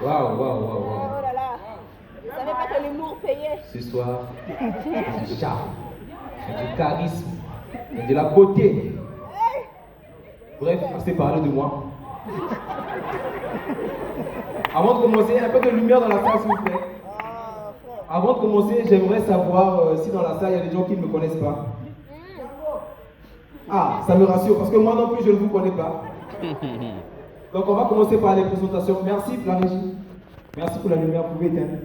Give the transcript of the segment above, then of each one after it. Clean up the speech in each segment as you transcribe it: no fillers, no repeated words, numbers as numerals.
Waouh, waouh, waouh, waouh. Oh là là. Je savais pas que l'humour payait. Ce soir, il y a du charme, il y a du charisme, il y a de la beauté. Bref, assez parlé de moi. Avant de commencer, un peu de lumière dans la salle, s'il vous plaît. Avant de commencer, j'aimerais savoir si dans la salle, il y a des gens qui ne me connaissent pas. Ah, ça me rassure, parce que moi non plus, je ne vous connais pas. Donc, on va commencer par les présentations. Merci, la régie. Merci pour la lumière, vous pouvez éteindre.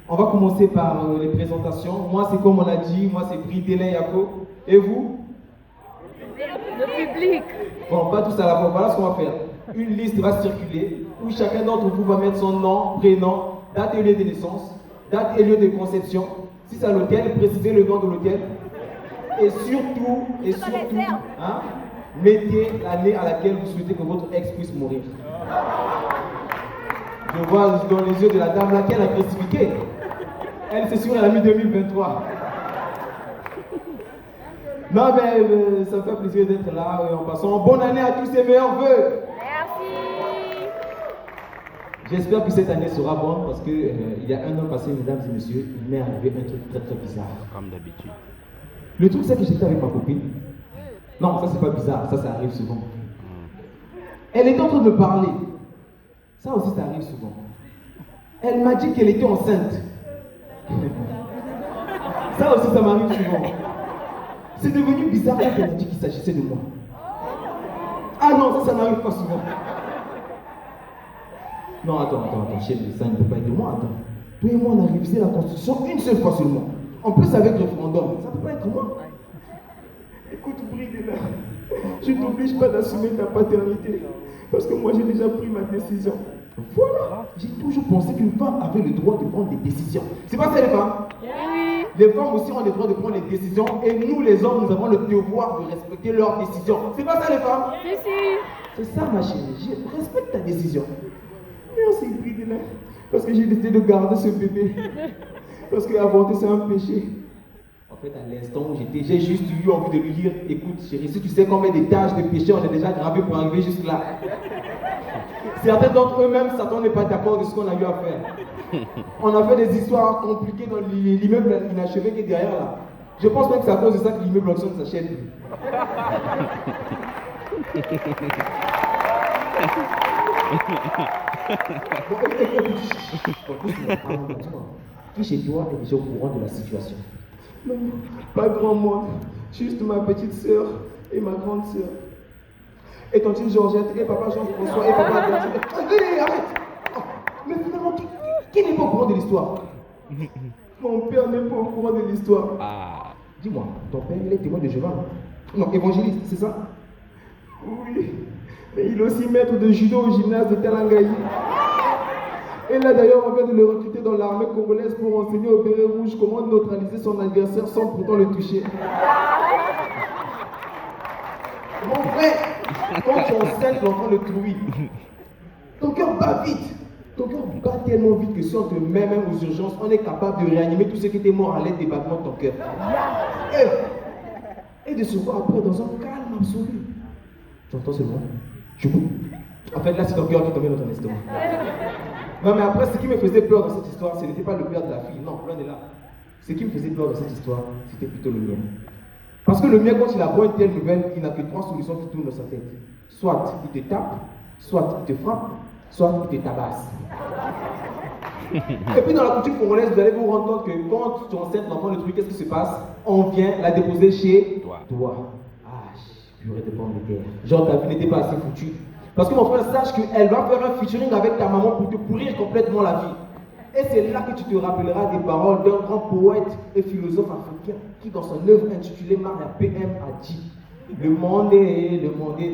On va commencer par les présentations. Moi, c'est comme on a dit, moi, c'est Prix Délin Yako. Et vous? Le public. Bon, pas tous à la fois. Voilà ce qu'on va faire. Une liste va circuler où chacun d'entre vous va mettre son nom, prénom, date et lieu de naissance, date et lieu de conception. Si c'est à l'hôtel, précisez le nom de l'hôtel. Et surtout, hein, mettez l'année à laquelle vous souhaitez que votre ex puisse mourir. Je vois dans les yeux de la dame laquelle a précipité. Elle, c'est sûr, elle a mis 2023. Non, mais ça me fait plaisir d'être là. En passant, bonne année à tous et meilleurs vœux. Merci. J'espère que cette année sera bonne parce que il y a un an passé, mesdames et messieurs, il m'est arrivé un truc très très bizarre. Comme d'habitude. Le truc, c'est que j'étais avec ma copine. Non, ça c'est pas bizarre, ça arrive souvent. Elle était en train de me parler. Ça aussi, ça arrive souvent. Elle m'a dit qu'elle était enceinte. Ça aussi, ça m'arrive souvent. C'est devenu bizarre quand elle a dit qu'il s'agissait de moi. Ah non, ça n'arrive pas souvent. Non, attends, chérie, ça ne peut pas être de moi, attends. Toi et moi, on a révisé la Constitution une seule fois seulement. En plus, avec le référendum, ça ne peut pas être moi. Écoute, Brie de là, je ne t'oblige pas d'assumer ta paternité. Parce que moi, j'ai déjà pris ma décision. Voilà, j'ai toujours pensé qu'une femme avait le droit de prendre des décisions. C'est pas ça, les femmes? Oui. Les femmes aussi ont le droit de prendre des décisions. Et nous, les hommes, nous avons le devoir de respecter leurs décisions. C'est pas ça, les femmes? Si, si. C'est ça, ma chérie. Je respecte ta décision. Merci, Brie de là. Parce que j'ai décidé de garder ce bébé. Parce qu'avorter, c'est un péché. En fait, à l'instant où j'étais, j'ai juste eu envie de lui dire, écoute chérie, si tu sais combien de tâches de péché on a déjà gravé pour arriver jusque là. Certains d'entre eux-mêmes, Satan n'est pas d'accord de ce qu'on a eu à faire. On a fait des histoires compliquées dans l'immeuble inachevé qui est derrière là. Je pense même que c'est à cause de ça que l'immeuble en ne s'achète plus. Qui chez toi est déjà au courant de la situation? Non, pas grand monde, juste ma petite sœur et ma grande sœur. Et tantine Georgette, et papa Jean-François, et papa Adrien. Hé, arrête! Oh, mais finalement, qui n'est pas au courant de l'histoire? Mon père n'est pas au courant de l'histoire. Ah. Dis-moi, ton père, il est témoin de Jéhovah? Non, évangéliste, c'est ça? Oui, mais il est aussi maître de judo au gymnase de Talangaï. Et là d'ailleurs, on vient de le recruter dans l'armée congolaise pour enseigner au béret rouge comment neutraliser son adversaire sans pourtant le toucher. Mon frère, quand tu enseignes l'enfant le trouille, ton cœur bat vite. Ton cœur bat tellement vite que si on te met même aux urgences, on est capable de réanimer tout ce qui était mort à l'aide des battements de ton cœur. Et de se voir après dans un calme absolu. Tu entends ce mot? En fait, là, c'est ton cœur qui tombe dans ton estomac. Non, mais après, ce qui me faisait peur dans cette histoire, ce n'était pas le père de la fille, non, loin de là. Ce qui me faisait peur dans cette histoire, c'était plutôt le mien. Parce que le mien, quand il apprend une telle nouvelle, il n'a que trois solutions qui tournent dans sa tête. Soit il te tape, soit il te frappe, soit il te tabasse. Et puis dans la coutume congolaise, vous allez vous rendre compte que quand tu enceintes l'enfant le truc, qu'est-ce qui se passe? On vient la déposer chez toi. Ah, purée de pommes de terre. Genre, ta vie n'était pas assez foutue. Parce que mon frère, sache qu'elle va faire un featuring avec ta maman pour te pourrir complètement la vie. Et c'est là que tu te rappelleras des paroles d'un grand poète et philosophe africain qui, dans son œuvre intitulée Maria PM, a dit: le monde est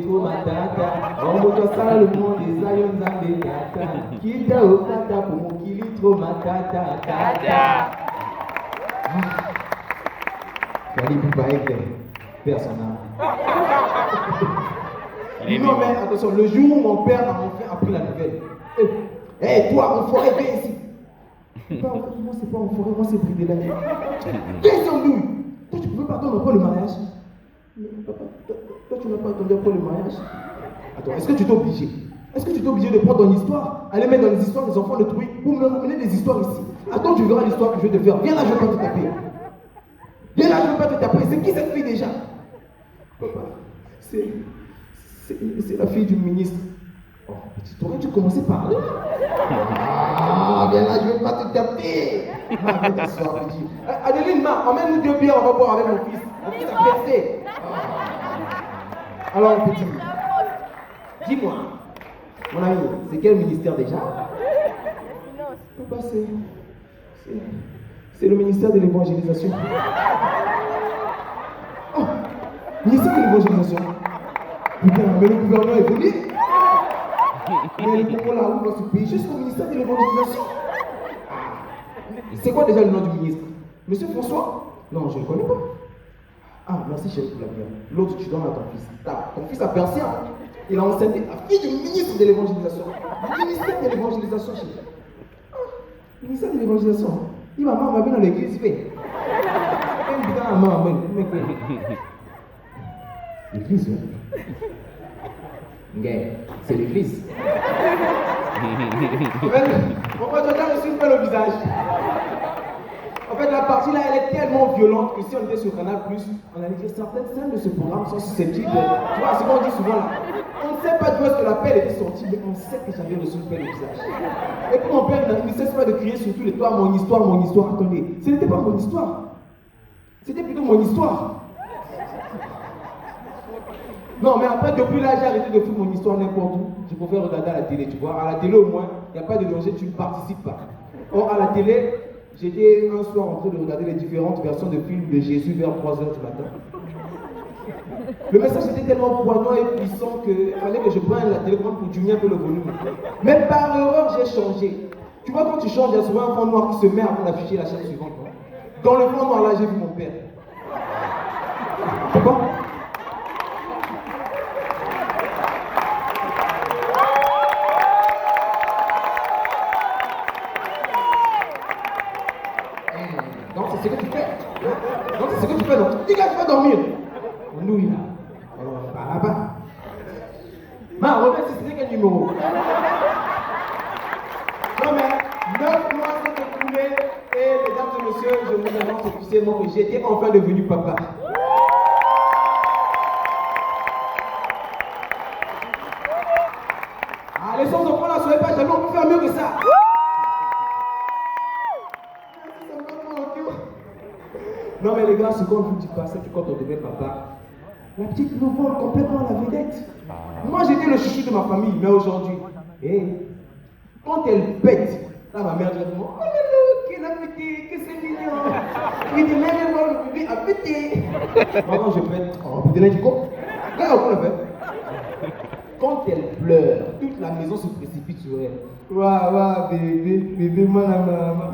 trop matata. On montre ça, le monde est zayon zambé tata. Kita o tata pour mon kili trop matata. Tata. Fallait plus pas être personne. Non, mais attention, le jour où mon père a enfin appris la nouvelle. Hé, toi, enfoiré, viens ici. Moi, c'est pas enfoiré, moi, c'est Bridela. Viens, Andouille. Toi, tu pouvais pas attendre après le mariage. Mais papa, toi, tu n'as pas attendu après le mariage. Attends, est-ce que tu t'es obligé? Est-ce que tu t'es obligé de prendre ton histoire, aller mettre dans les histoires des enfants de trucs pour me ramener des histoires ici? Attends, tu verras l'histoire que je vais te faire. Viens là, je vais pas te taper. Viens là, je vais pas te taper. C'est qui cette fille déjà? Papa, c'est la fille du ministre. Oh, tu aurais dû commencer par là. Ah, viens là, je vais pas te taper. Viens t'asseoir, petit. Adeline, emmène-nous 2 bières, on va boire avec mon fils. Mon fils a percé. Alors, petit, dis-moi, mon ami, c'est quel ministère déjà? Papa, c'est le ministère de l'évangélisation. Oh, ministère de l'évangélisation. Putain, mais le gouvernement est venu. Mais le Congo là où va se payer jusqu'au ministère de l'évangélisation. C'est quoi déjà le nom du ministre? Monsieur François? Non, je ne le connais pas. Ah, merci chérie pour la bière. L'autre, tu donnes à ton fils. Ton fils a percé, hein? Il a enseigné la fille du ministre de l'évangélisation. Le ministère de l'évangélisation, chérie. Le ministère de l'évangélisation. Il va m'amener dans l'église, fait. L'église, c'est l'église. Pourquoi tu as reçu une pelle au visage? En fait, la partie là, elle est tellement violente que si on était sur Canal+, on allait dire certaines scènes de ce programme sont susceptibles. Tu vois, c'est ce qu'on dit souvent là. On ne sait pas d'où est-ce que la pelle était sortie, mais on sait que j'avais reçu une pelle au visage. Et puis mon père, il ne cesse pas de crier sur tous les toits, mon histoire, mon histoire. Attendez, ce n'était pas mon histoire. C'était plutôt mon histoire. Non, mais après, depuis là, j'ai arrêté de faire mon histoire n'importe où. Je préfère regarder à la télé, tu vois. À la télé, au moins, il n'y a pas de danger, tu ne participes pas. Or, à la télé, j'étais un soir en train de regarder les différentes versions de films de Jésus vers 3h du matin. Le message était tellement poignant et puissant qu'il fallait que je prenne la télécommande pour diminuer un peu le volume. Même par erreur, j'ai changé. Tu vois, quand tu changes, il y a souvent un fond noir qui se met avant d'afficher la chaîne suivante. Dans le fond noir, là, j'ai vu mon père. Pourquoi? Donc c'est ce que tu fais. Donc c'est ce que tu fais. Donc dis que tu vas dormir. Nous là. Par là-bas. Reviens si c'était quel numéro. Non mais 9 mois s'est écoulé et mesdames et messieurs, je vous annonce officiellement que j'étais enfin devenu papa. Ah, les sons enfants là, soyez pas jaloux, on peut faire mieux que ça. Non mais les gars, ce qu'on ne vous dit pas, c'est que quand on devient papa, la petite nous vole complètement la vedette. Moi j'étais le chouchou de ma famille, mais aujourd'hui, quand elle pète, là ma mère dit oh là là, qu'elle a pété, que c'est mignon. Il dit même le bébé a pété. Moi quand je pète, oh putain, du coup, regarde comment elle fait. Quand elle pleure, toute la maison se précipite sur elle. Waouh, bébé, maman.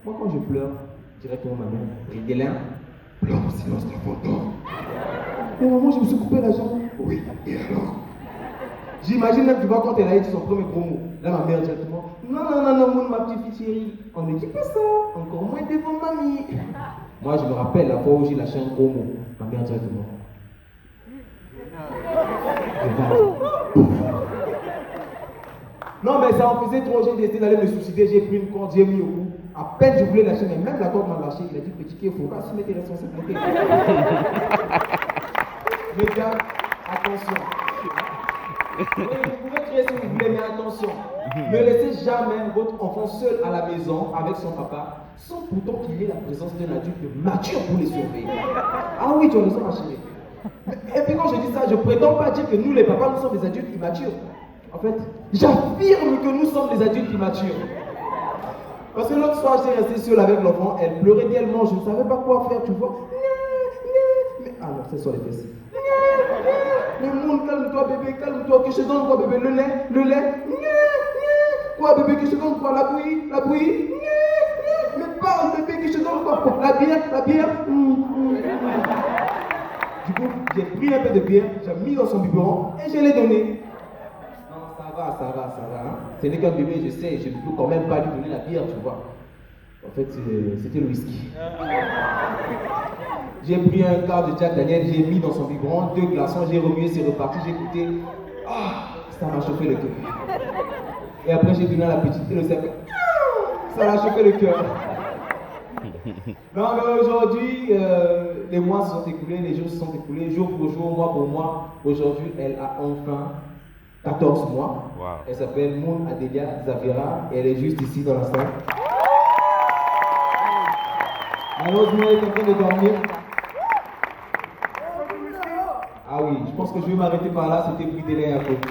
Moi quand je pleure, directement ma mère, Ridélin, pleure en silence, l'enfant dort. Mais maman, je me suis coupé la jambe. Oui, et alors? J'imagine même, tu vois, quand elle a dit son premier gros mot. Là, ma mère directement, non, ma petite fille chérie, on ne dit pas ça, encore moins devant mamie. Moi, je me rappelle la fois où j'ai lâché un gros mot. Ma mère directement. Non, mais ça en faisait trop, j'ai décidé d'aller me suicider, j'ai pris une corde, j'ai mis au cou. À peine je voulais lâcher, mais même la corde m'a lâché. Il a dit, petit il faut pas assumer tes responsabilités. Les gars, attention. Vous pouvez crier si vous voulez, mais attention. Ne laissez jamais votre enfant seul à la maison avec son papa, sans pourtant qu'il ait la présence d'un adulte mature pour les surveiller. Ah oui, tu as raison, ma chérie. Et puis quand je dis ça, je ne prétends pas dire que nous, les papas, nous sommes des adultes immatures. En fait, j'affirme que nous sommes des adultes immatures. Parce que l'autre soir, j'étais resté seul avec l'enfant, elle pleurait tellement, je ne savais pas quoi faire, tu vois. Mais alors, c'est sur les fesses. Le monde, calme-toi bébé, calme-toi, que je te donne quoi bébé, le lait. Quoi bébé, que je te donne quoi, la bouillie. Mais parle bébé, que je te donne quoi, la bière. Du coup, J'ai pris un peu de bière, j'ai mis dans son biberon et je l'ai donné. Non, ça va. Hein. Ce n'est qu'un bébé, je sais, je ne peux quand même pas lui donner la bière, tu vois. En fait, c'était le whisky. J'ai pris un quart de Jack Daniel, j'ai mis dans son biberon, 2 glaçons, j'ai remué, c'est reparti, j'ai goûté. Ah, ça m'a chauffé le cœur. Et après, j'ai donné à la petite et le cercle. Ça m'a chauffé le cœur. Non, mais aujourd'hui, les mois se sont écoulés, les jours se sont écoulés, jour pour jour, mois pour mois. Aujourd'hui, elle a enfin 14 mois. Wow. Elle s'appelle Moon Adelia Zavira et elle est juste ici dans la salle. Malheureusement, elle est en train de dormir. Ah oui, je pense que je vais m'arrêter par là, c'était bruit délai à côté.